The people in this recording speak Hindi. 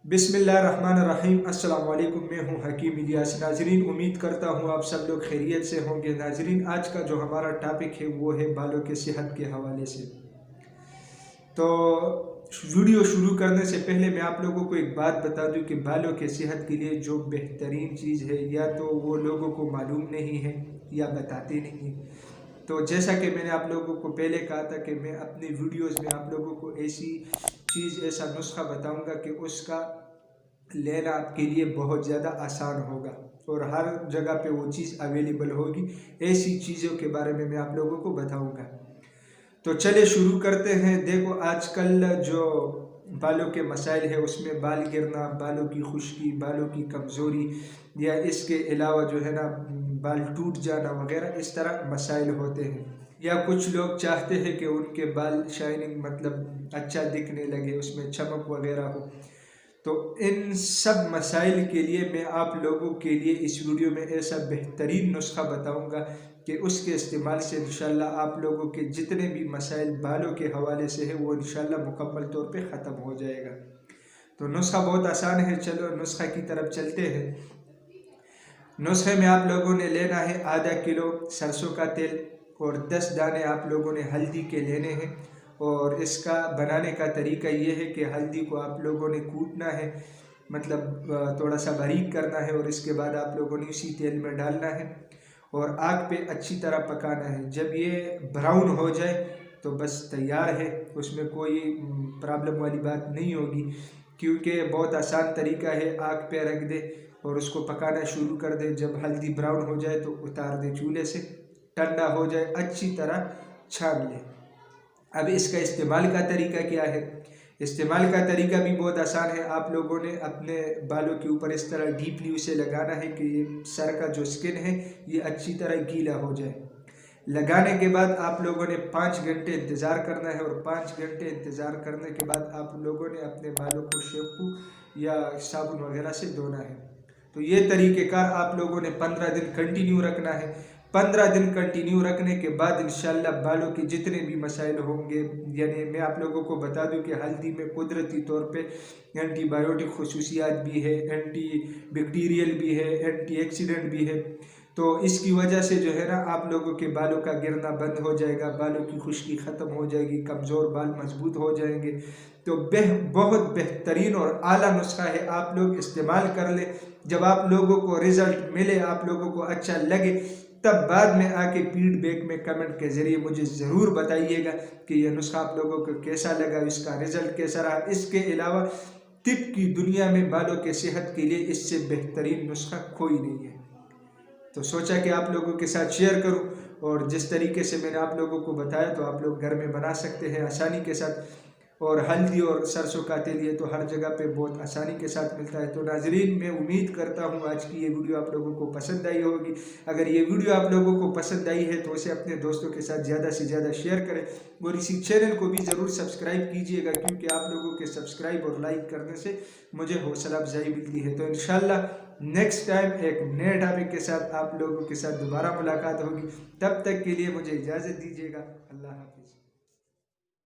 बिस्मिल्लाहिर्रहमानिर्रहीम। अस्सलाम वालेकुम। मैं हूं हकीम इलियास। नाजरीन, उम्मीद करता हूं आप सब लोग खैरियत से होंगे। नाजरीन, आज का जो हमारा टॉपिक है वो है बालों के सेहत के हवाले से। तो वीडियो शुरू करने से पहले मैं आप लोगों को एक बात बता दूं कि बालों के सेहत के लिए जो बेहतरीन चीज़ है या तो वो लोगों को मालूम नहीं है या बताते नहीं हैं। तो जैसा कि मैंने आप लोगों को पहले कहा था कि मैं अपनी वीडियोस में आप लोगों को ऐसी चीज़, ऐसा नुस्खा बताऊंगा कि उसका लेना आपके लिए बहुत ज़्यादा आसान होगा और हर जगह पे वो चीज़ अवेलेबल होगी। ऐसी चीज़ों के बारे में मैं आप लोगों को बताऊंगा। तो चलिए शुरू करते हैं। देखो, आजकल जो बालों के मसाइल है उसमें बाल गिरना, बालों की खुश्की, बालों की कमज़ोरी या इसके अलावा जो है ना बाल टूट जाना वगैरह, इस तरह मसाइल होते हैं। या कुछ लोग चाहते हैं कि उनके बाल शाइनिंग, मतलब अच्छा दिखने लगे, उसमें चमक वगैरह हो। तो इन सब मसाइल के लिए मैं आप लोगों के लिए इस वीडियो में ऐसा बेहतरीन नुस्खा बताऊंगा कि उसके इस्तेमाल से इंशाल्लाह आप लोगों के जितने भी मसाइल बालों के हवाले से है वो इंशाल्लाह मुकम्मल तौर पे ख़त्म हो जाएगा। तो नुस्खा बहुत आसान है। चलो नुस्खा की तरफ चलते हैं। नुस्खे में आप लोगों ने लेना है आधा किलो सरसों का तेल और 10 दाने आप लोगों ने हल्दी के लेने हैं। और इसका बनाने का तरीका ये है कि हल्दी को आप लोगों ने कूटना है, मतलब थोड़ा सा बारीक करना है, और इसके बाद आप लोगों ने इसी तेल में डालना है और आग पे अच्छी तरह पकाना है। जब ये ब्राउन हो जाए तो बस तैयार है, उसमें कोई प्रॉब्लम वाली बात नहीं होगी, क्योंकि बहुत आसान तरीका है। आग पे रख दे और उसको पकाना शुरू कर दे। जब हल्दी ब्राउन हो जाए तो उतार दे चूल्हे से, ठंडा हो जाए अच्छी तरह छान ले। अब इसका इस्तेमाल का तरीका क्या है? इस्तेमाल का तरीका भी बहुत आसान है। आप लोगों ने अपने बालों के ऊपर इस तरह डीपली उसे लगाना है कि सर का जो स्किन है ये अच्छी तरह गीला हो जाए। लगाने के बाद आप लोगों ने 5 घंटे इंतज़ार करना है और 5 घंटे इंतज़ार करने के बाद आप लोगों ने अपने बालों को शैम्पू या साबुन वगैरह से धोना है। तो ये तरीक़ेकार आप लोगों ने 15 दिन कंटिन्यू रखना है। 15 दिन कंटिन्यू रखने के बाद इंशाल्लाह बालों के जितने भी मसाइल होंगे, यानी मैं आप लोगों को बता दूं कि हल्दी में कुदरती तौर पे एंटीबायोटिक खसूसियात भी है, एंटी बैक्टीरियल भी है, एंटी ऑक्सीडेंट भी है। तो इसकी वजह से जो है ना आप लोगों के बालों का गिरना बंद हो जाएगा, बालों की खुश्की ख़त्म हो जाएगी, कमज़ोर बाल मजबूत हो जाएंगे। तो बहुत बेहतरीन और आला नुस्खा है, आप लोग इस्तेमाल कर ले। जब आप लोगों को रिज़ल्ट मिले, आप लोगों को अच्छा लगे, तब बाद में आके फीडबैक में कमेंट के ज़रिए मुझे ज़रूर बताइएगा कि यह नुस्खा आप लोगों को कैसा लगा, इसका रिज़ल्ट कैसा रहा। इसके अलावा तिब की दुनिया में बालों के सेहत के लिए इससे बेहतरीन नुस्खा कोई नहीं है। तो सोचा कि आप लोगों के साथ शेयर करूं, और जिस तरीके से मैंने आप लोगों को बताया तो आप लोग घर में बना सकते हैं आसानी के साथ। और हल्दी और सरसों का तेल ये तो हर जगह पे बहुत आसानी के साथ मिलता है। तो नाजरीन, मैं उम्मीद करता हूँ आज की ये वीडियो आप लोगों को पसंद आई होगी। अगर ये वीडियो आप लोगों को पसंद आई है तो उसे अपने दोस्तों के साथ ज़्यादा से ज़्यादा शेयर करें और इसी चैनल को भी ज़रूर सब्सक्राइब कीजिएगा, क्योंकि आप लोगों के सब्सक्राइब और लाइक करने से मुझे हौसला अफजाई मिलती है। तो इंशाल्लाह नेक्स्ट टाइम एक नए टॉपिक के साथ आप लोगों के साथ दोबारा मुलाकात होगी। तब तक के लिए मुझे इजाज़त दीजिएगा। अल्लाह हाफिज़।